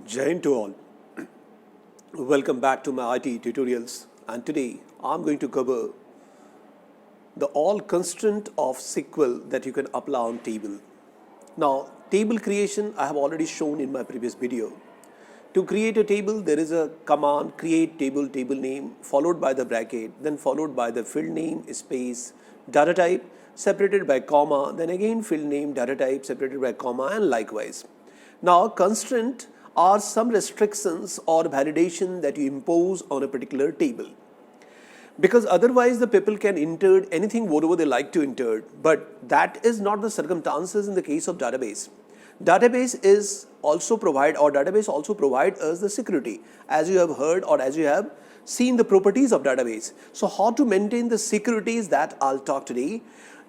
Jai Hind to all. Welcome back to my IT tutorials, and today I'm going to cover the all constraint of SQL that you can apply on table. Now, table creation I have already shown in my previous video. To create a table, there is a command create table, table name, followed by the bracket, then followed by the field name, space, data type, separated by comma, then again field name, data type, separated by comma, and likewise. Now, constraint are some restrictions or validation that you impose on a particular table. Because otherwise the people can enter anything whatever they like to enter, but that is not the circumstances in the case of database. Database also provide us the security, as you have heard or as you have seen the properties of database. So how to maintain the securities, that I'll talk today.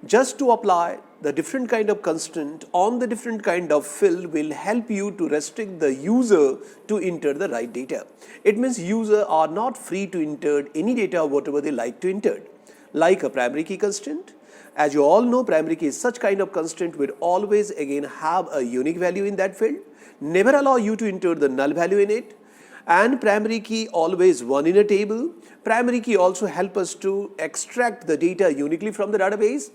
Just to apply the different kind of constraint on the different kind of field will help you to restrict the user to enter the right data. It means user are not free to enter any data whatever they like to enter. Like a primary key constraint. As you all know, primary key is such kind of constraint will always again have a unique value in that field. Never allow you to enter the null value in it. And primary key always one in a table. Primary key also help us to extract the data uniquely from the database.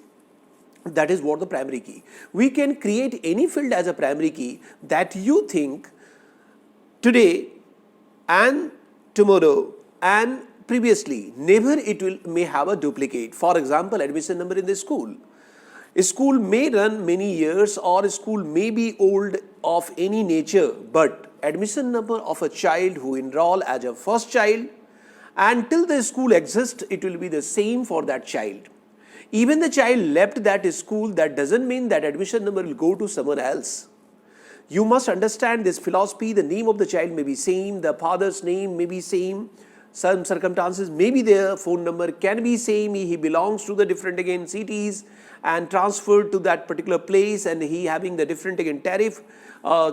That is what the primary key. We can create any field as a primary key that you think today and tomorrow and previously never may have a duplicate. For example, admission number in the school. A school may run many years or a school may be old of any nature, but admission number of a child who enroll as a first child, until the school exists, it will be the same for that child. Even the child left that school, that doesn't mean that admission number will go to someone else. You must understand this philosophy. The name of the child may be same, the father's name may be same, some circumstances maybe their phone number can be same, he belongs to the different again cities and transferred to that particular place, and he having the different again tariff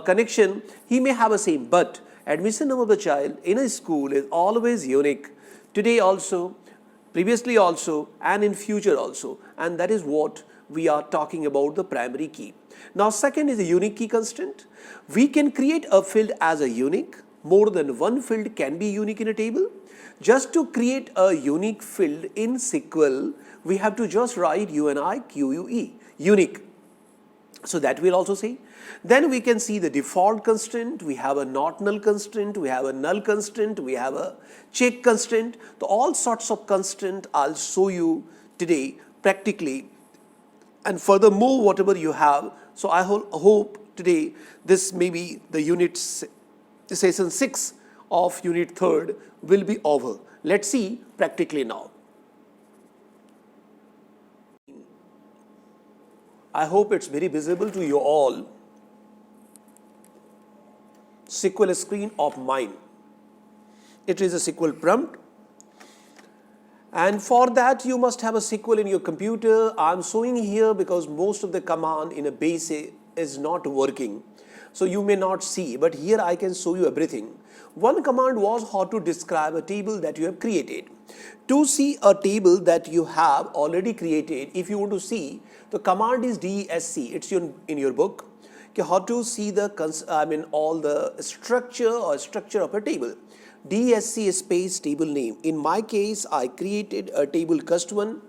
connection, he may have a same, but admission number of the child in a school is always unique. Today also, previously also, and in future also, and that is what we are talking about the primary key. Now second is a unique key constraint. We can create a field as a unique. More than one field can be unique in a table. Just to create a unique field in SQL, we have to just write UNIQUE, unique. So that we'll also see. Then we can see the default constraint, we have a not null constraint, we have a null constraint, we have a check constraint. So all sorts of constraint I'll show you today practically, and furthermore whatever you have. So I hope today this may be the session 6 of unit 3 will be over. Let's see practically now. I hope it's very visible to you all. SQL screen of mine. It is a SQL prompt, and for that you must have a SQL in your computer. I'm showing here because most of the command in a base is not working, so you may not see, but here I can show you everything. One command was how to describe a table that you have created. To see a table that you have already created, if you want to see, the command is DSC. It's in your book. How to see all the structure of a table. DSC space table name. In my case, I created a table cust1.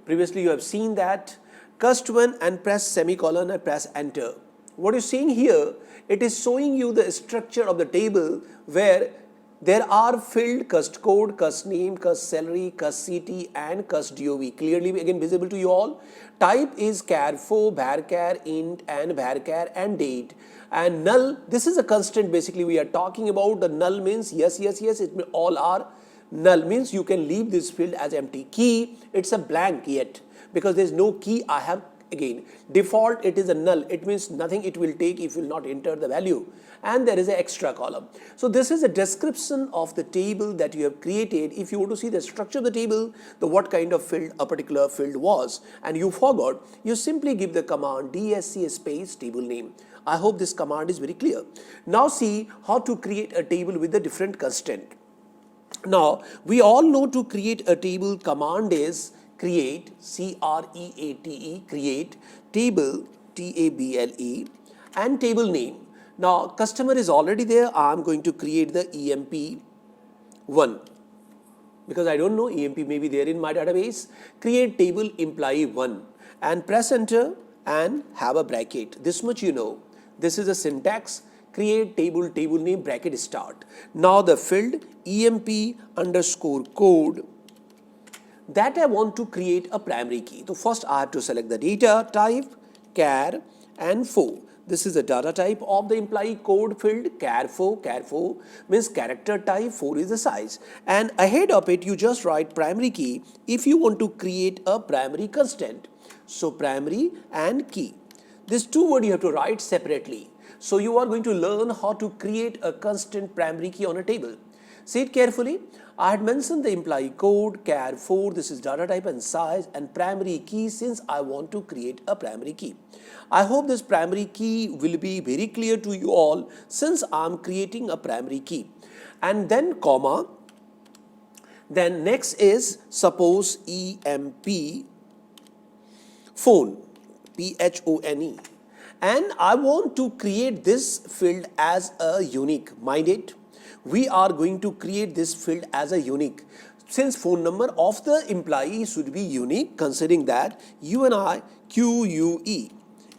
Previously, you have seen that. Cust1 and press semicolon and press enter. What you're seeing here, it is showing you the structure of the table where there are field cust code, cust name, cust salary, cust CT and cust DOV. Clearly again visible to you all. Type is char4, varchar, int and varchar and date. And null, this is a constraint basically we are talking about. The null means yes, it means all are. Null means you can leave this field as empty. Key, it's a blank yet because there is no key I have. Again, default it is a null, it means nothing it will take if you will not enter the value, and there is an extra column. So this is a description of the table that you have created. If you want to see the structure of the table, what kind of field a particular field was, and you forgot, you simply give the command DSC space table name. I hope this command is very clear. Now see how to create a table with a different constraint. Now we all know to create a table command is create, create, table, table, and table name. Now customer is already there. I'm going to create the EMP1 because I don't know EMP may be there in my database. Create table employee 1 and press enter and have a bracket. This much you know. This is a syntax. Create table, table name, bracket start. Now the field EMP underscore code that I want to create a primary key. So first I have to select the data type, char and 4. This is the data type of the employee code field char4. Char4 means character type, 4 is the size. And ahead of it you just write primary key if you want to create a primary constant. So primary and key. These two words you have to write separately. So you are going to learn how to create a constant primary key on a table. See it carefully. I had mentioned the employee code, char4, this is data type and size, and primary key since I want to create a primary key. I hope this primary key will be very clear to you all since I am creating a primary key. And then comma, then next is suppose EMP phone, PHONE. And I want to create this field as a unique. Mind it, we are going to create this field as a unique. Since phone number of the employee should be unique, considering that UNIQUE.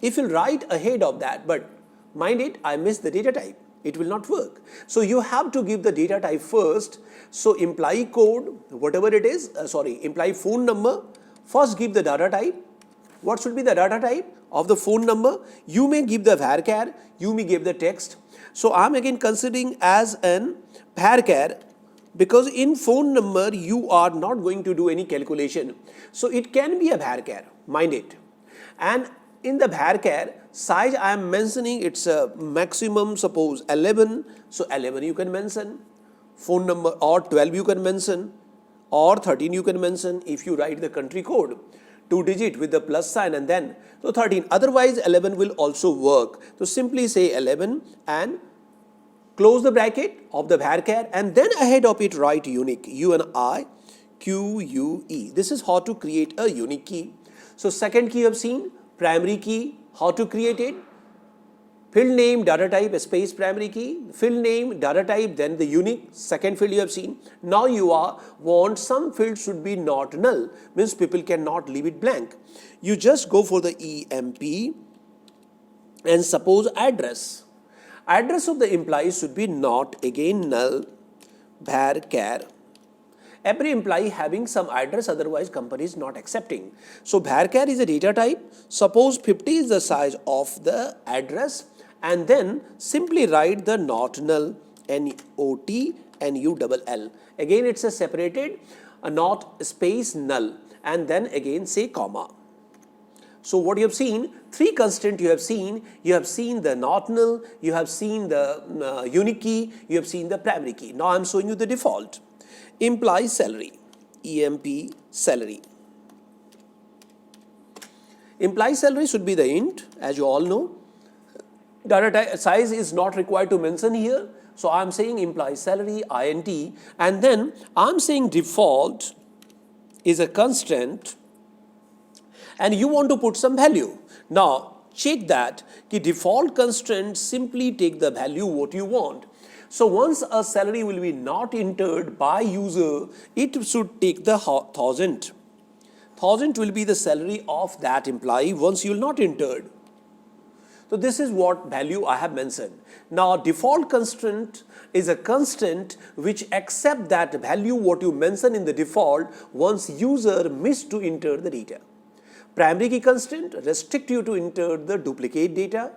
If you write ahead of that, but mind it, I missed the data type. It will not work. So you have to give the data type first. So employee code, whatever it is, employee phone number, first give the data type. What should be the data type of the phone number? You may give the varchar, you may give the text. So I'm again considering as an varchar because in phone number you are not going to do any calculation. So it can be a varchar, mind it. And in the varchar size I am mentioning it's a maximum suppose 11. So 11 you can mention, phone number or 12 you can mention or 13 you can mention if you write the country code. 2 digit with the plus sign and then so 13, otherwise 11 will also work. So simply say 11 and close the bracket of the varchar and then ahead of it write unique, UNIQUE. This is how to create a unique key. So second key you have seen, primary key, how to create it. Field name, data type, space primary key, field name, data type, then the unique, second field you have seen. Now you want some field should be not null, means people cannot leave it blank. You just go for the EMP and suppose address. Address of the employee should be not again null, varchar. Every employee having some address, otherwise company is not accepting. So varchar is a data type. Suppose 50 is the size of the address. And then simply write the not null, NOT, Again it's a separated, a not space null and then again say comma. So what you have seen, 3 constants you have seen the not null, you have seen the unique key, you have seen the primary key. Now I am showing you the default. Employee salary, EMP salary. Employee salary should be the int as you all know. Data type size is not required to mention here. So I'm saying employee salary, INT, and then I'm saying default is a constant and you want to put some value. Now check that the default constant simply take the value what you want. So once a salary will be not entered by user, it should take the 1000. 1000 will be the salary of that employee once you will not entered. So this is what value I have mentioned. Now default constant is a constant which accept that value what you mention in the default once user missed to enter the data. Primary key constant restrict you to enter the duplicate data.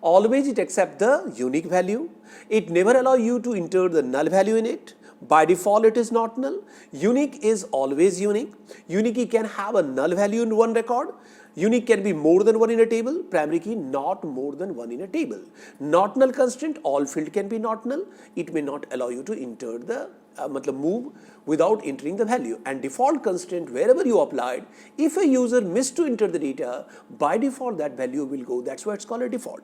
Always it accept the unique value. It never allow you to enter the null value in it. By default it is not null. Unique is always unique. Unique key can have a null value in one record. Unique can be more than one in a table. Primary key not more than one in a table. Not null constant, all field can be not null. It may not allow you to enter the move without entering the value. And default constant wherever you applied, if a user missed to enter the data, by default that value will go. That's why it's called a default.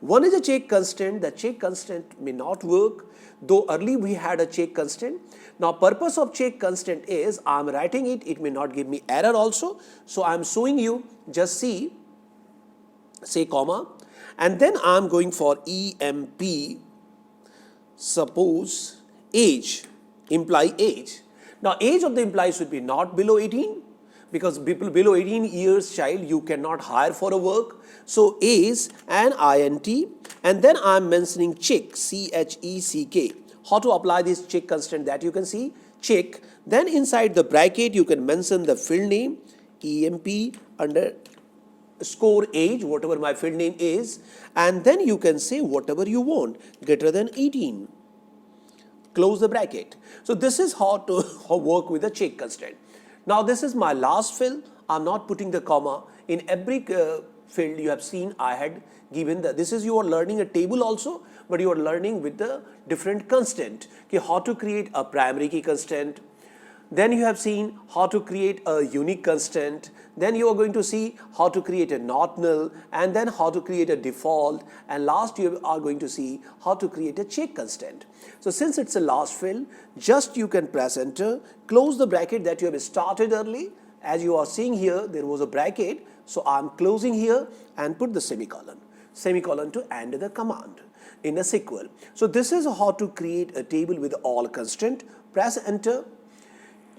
One is a check constant. The check constant may not work, though early we had a check constant. Now purpose of check constant is I'm writing it, it may not give me error also. So I'm showing you, just see, say comma, And then I'm going for EMP, suppose age, imply age. Now age of the employee should be not below 18, because people below 18 years child you cannot hire for a work. So age and INT, and then I'm mentioning check, CHECK. How to apply this check constraint, that you can see, check. Then inside the bracket you can mention the field name, EMP underscore age, whatever my field name is, and then you can say whatever you want, greater than 18. Close the bracket. So this is how to work with the check constraint. Now this is my last field. I'm not putting the comma. In every field you have seen I had given this is, you are learning a table also, but you are learning with the different constraint. Okay, how to create a primary key constraint. Then you have seen how to create a unique constraint. Then you are going to see how to create a not null, and then how to create a default, and last you are going to see how to create a check constraint. So since it's a last field, just you can press enter, close the bracket that you have started early. As you are seeing here, there was a bracket, so I'm closing here and put the semicolon to end the command in a SQL. So this is how to create a table with all constraint. Press enter.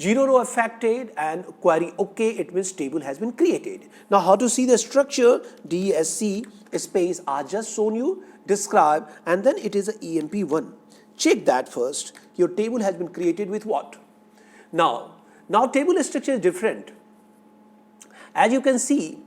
0 row affected and query OK, it means table has been created. Now how to see the structure, DSC space I just shown you, describe, and then it is a EMP1. Check that first. Your table has been created with what? Now table structure is different. As you can see,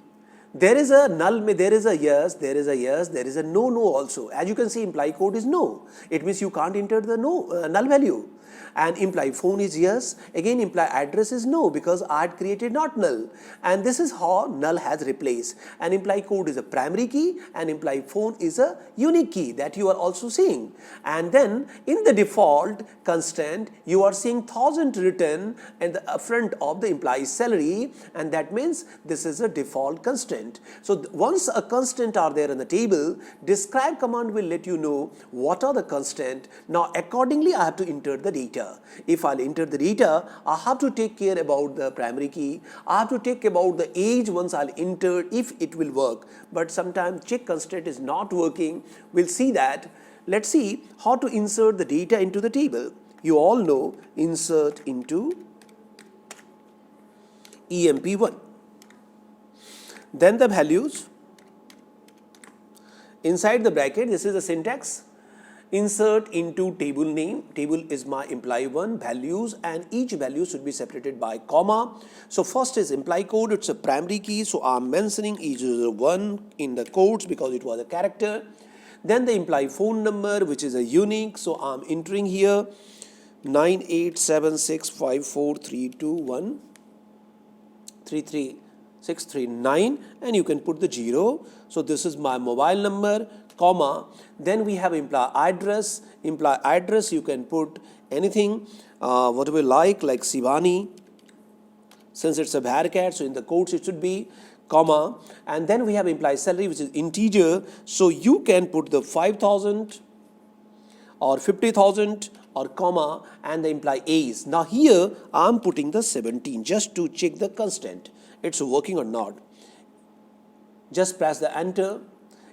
there is a null, there is a yes, there is a yes, there is a no also. As you can see, imply code is no. It means you can't enter the null value. And imply phone is yes, again imply address is no, because I had created not null. And this is how null has replaced. And imply code is a primary key, and imply phone is a unique key that you are also seeing. And then in the default constraint, you are seeing 1000 written in the front of the employee's salary, and that means this is a default constraint. So once a constraint are there in the table, describe command will let you know what are the constraint. Now accordingly I have to enter the data. If I'll enter the data, I have to take care about the primary key. I have to take about the age once I'll enter, if it will work. But sometimes check constraint is not working. We'll see that. Let's see how to insert the data into the table. You all know insert into EMP1. Then the values. Inside the bracket, this is the syntax. Insert into table name. Table is my employee 1, values, and each value should be separated by comma. So first is employee code, it's a primary key, so I'm mentioning each user 1 in the codes because it was a character. Then the employee phone number, which is a unique, so I'm entering here 98765432133. And you can put the 0. So this is my mobile number, comma. Then we have employee address. Employee address you can put anything, whatever you like Sivani. Since it's a varchar, so in the codes it should be comma. And then we have employee salary, which is integer. So you can put the 5,000 or 50,000 or comma, and the employee age. Now here I'm putting the 17 just to check the constraint. It's working or not. Just press the enter.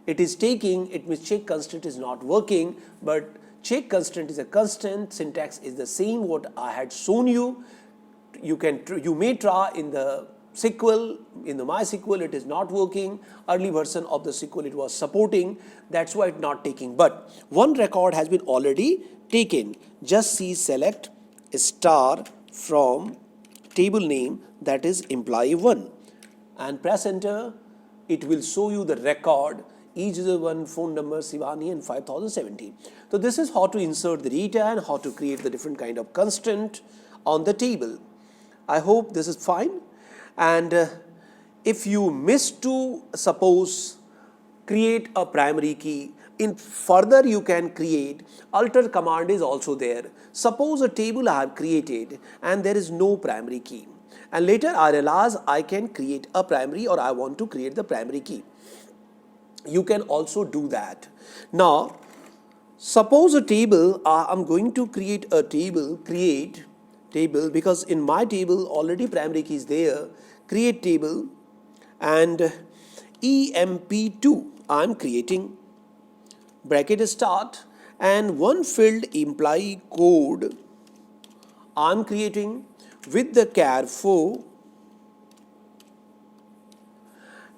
It is taking, it means check constraint is not working, but check constraint is a constant. Syntax is the same what I had shown you. You may try in the SQL, in the MySQL it is not working. Early version of the SQL it was supporting, that's why it's not taking. But one record has been already taken. Just see select star from table name, that is employee 1, and press enter. It will show you the record, each user 1, phone number Sivani, and 5017. So this is how to insert the data and how to create the different kind of constraint on the table. I hope this is fine. And if you miss to suppose create a primary key, in further you can create alter command is also there. Suppose a table I have created and there is no primary key, and later I realize I can create a primary, or I want to create the primary key. You can also do that. Now suppose a table, I'm going to create a table, create table, because in my table already primary key is there. Create table and EMP2. I'm creating bracket start and one field imply code I'm creating with the char 4,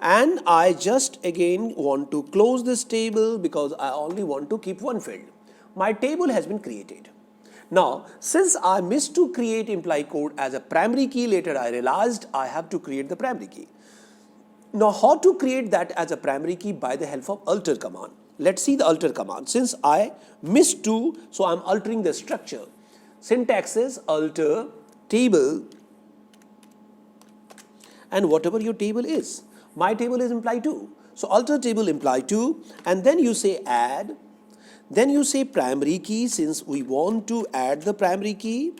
and I just again want to close this table because I only want to keep one field. My table has been created. Now, since I missed to create imply code as a primary key, later I realized I have to create the primary key. Now, how to create that as a primary key? By the help of alter command. Let's see the alter command. Since I missed to, so I'm altering the structure. Syntax is alter table and whatever your table is. My table is imply 2. So alter table imply 2, and then you say add, then you say primary key since we want to add the primary key,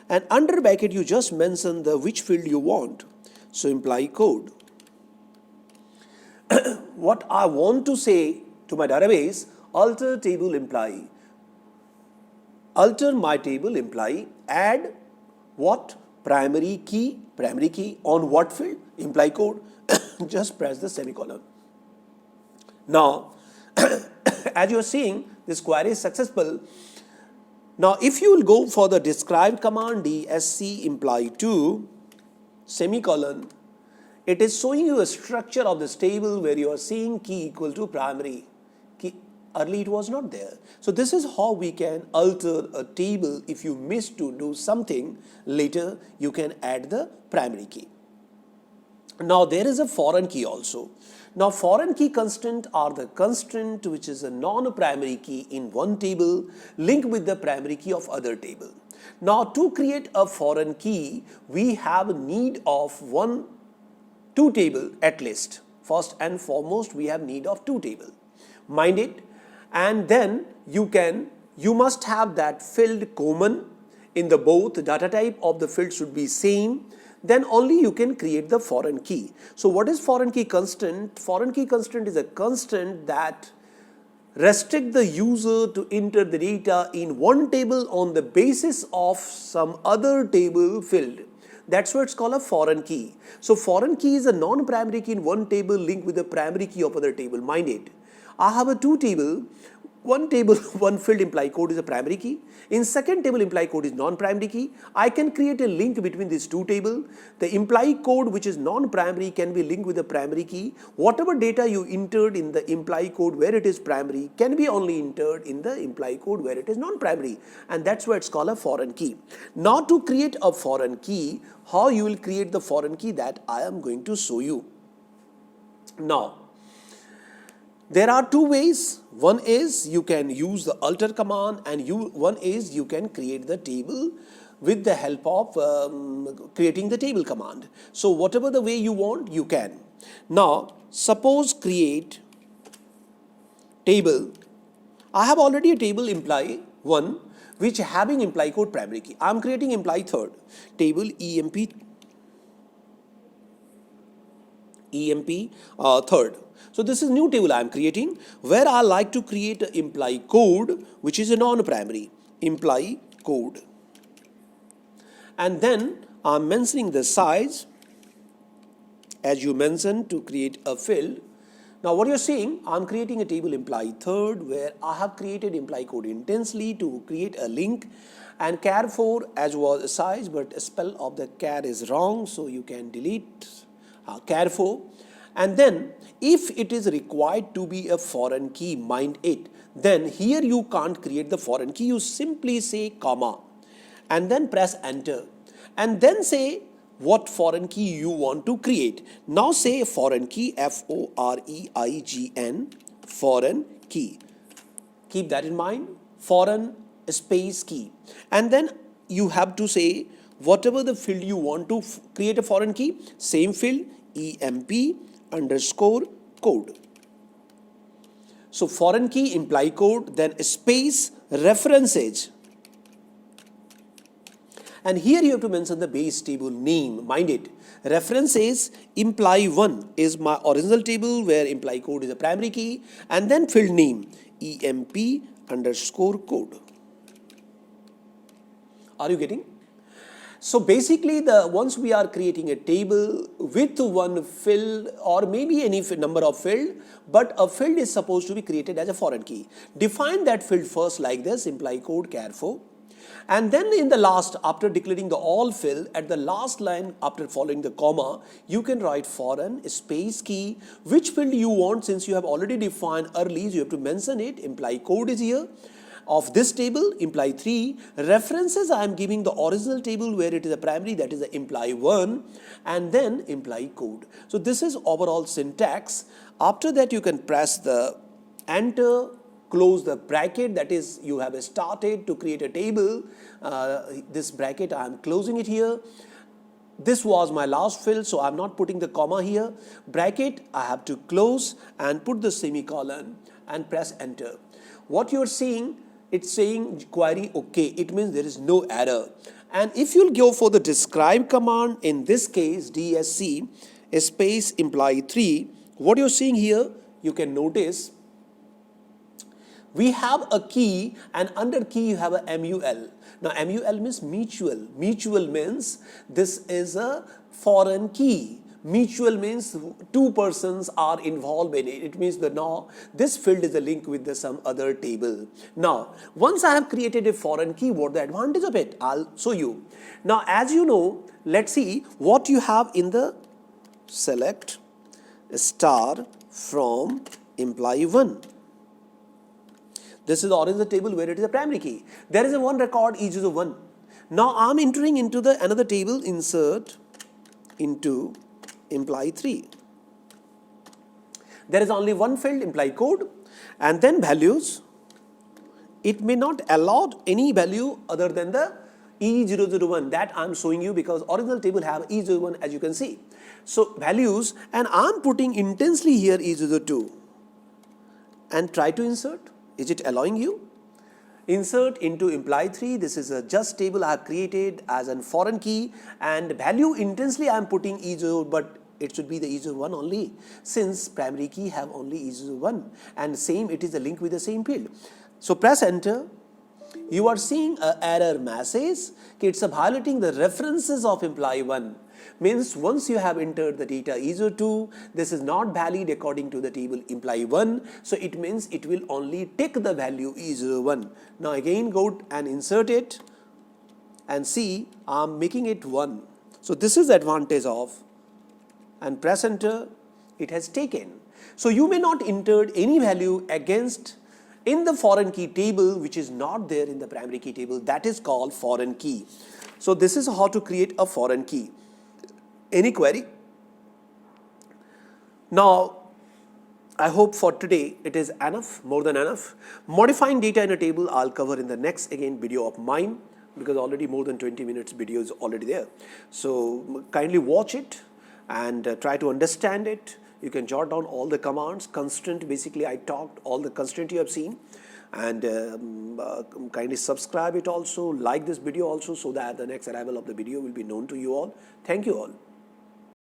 and under bracket you just mention the which field you want. So imply code. What I want to say to my database, alter table imply, alter my table imply, add what? Primary key on what field? Imply code. Just press the semicolon. Now, as you are seeing, this query is successful. Now, if you will go for the describe command, dsc imply 2, semicolon, it is showing you a structure of this table where you are seeing key equal to primary key. Early it was not there. So this is how we can alter a table. If you miss to do something, later you can add the primary key. Now there is a foreign key also. Now foreign key constraint are the constraint which is a non-primary key in one table linked with the primary key of other table. Now to create a foreign key, we have need of two table at least. First and foremost, we have need of two table. Mind it. And then you must have that field common in the both data type of the field should be same. Then only you can create the foreign key. So what is foreign key constraint? Foreign key constraint is a constraint that restrict the user to enter the data in one table on the basis of some other table field. That's why it's called a foreign key. So foreign key is a non-primary key in one table linked with the primary key of other table. Mind it. I have a two table, one field imply code is a primary key. In second table imply code is non-primary key. I can create a link between these two tables. The imply code which is non-primary can be linked with the primary key. Whatever data you entered in the imply code where it is primary can be only entered in the imply code where it is non-primary. And that's why it's called a foreign key. Now to create a foreign key, how you will create the foreign key, that I am going to show you. Now, there are two ways. One is you can use the alter command, and one is you can create the table with the help of creating the table command. So whatever the way you want, you can. Now, suppose create table. I have already a table imply 1 which having imply code primary key. I am creating imply third. Table EMP third. So this is new table I am creating where I like to create an imply code which is a non-primary, imply code. And then I am mentioning the size as you mentioned to create a field. Now what you're seeing, I'm creating a table imply third where I have created imply code intensely to create a link, and char 4 as was a size, but spell of the char is wrong, so you can delete char 4. And then if it is required to be a foreign key, mind it, then here you can't create the foreign key. You simply say comma and then press enter and then say what foreign key you want to create. Now say foreign key, FOREIGN, foreign key. Keep that in mind, foreign space key. And then you have to say whatever the field you want to create a foreign key, same field, EMP underscore code. So foreign key imply code, then space references. And here you have to mention the base table name. Mind it, references imply 1 is my original table where imply code is a primary key, and then field name EMP underscore code. Are you getting? So basically, once we are creating a table with one field or maybe any number of field, but a field is supposed to be created as a foreign key. Define that field first like this, imply code char for. And then in the last, after declaring the all field, at the last line after following the comma, you can write foreign space key, which field you want. Since you have already defined early, you have to mention it, imply code is here. Of this table, imply 3, references I am giving the original table where it is a primary, that is the imply 1, and then imply code. So this is overall syntax. After that you can press the enter, close the bracket, that is you have started to create a table. This bracket I am closing it here. This was my last field, so I'm not putting the comma here. Bracket I have to close and put the semicolon and press enter. What you're seeing, it's saying query okay, it means there is no error. And if you'll go for the describe command, in this case DSC space imply 3, what you're seeing here, you can notice we have a key, and under key you have a MUL. Now MUL means mutual. Mutual means this is a foreign key. Mutual means two persons are involved in it. It means that now this field is a link with some other table. Now, once I have created a foreign key, what the advantage of it? I'll show you. Now, as you know, let's see what you have in the select star from imply 1. This is the original table where it is a primary key. There is a one record e0 1. Now I'm entering into the another table, insert into imply 3. There is only one field, imply code, and then values. It may not allow any value other than the E001 that I'm showing you, because original table have E01 as you can see. So values, and I'm putting intensely here E02 and try to insert. Is it allowing you? Insert into imply 3. This is a just table I have created as a foreign key, and value intensely I am putting E0, but it should be the E01 only, since primary key have only E01, and same it is a link with the same field. So press enter. You are seeing an error message. It's violating the references of imply 1. Means once you have entered the data E02, this is not valid according to the table imply 1. So it means it will only take the value E01. Now again go and insert it and see I'm making it 1. So this is the advantage of, and press enter, it has taken. So you may not enter any value against in the foreign key table which is not there in the primary key table. That is called foreign key. So this is how to create a foreign key. Any query? Now, I hope for today it is enough, more than enough. Modifying data in a table I'll cover in the next video of mine, because already more than 20 minutes video is already there. So kindly watch it and try to understand it. You can jot down all the commands. Constraint, basically I talked all the constraint you have seen, and kindly subscribe it also, like this video also, so that the next arrival of the video will be known to you all. Thank you all.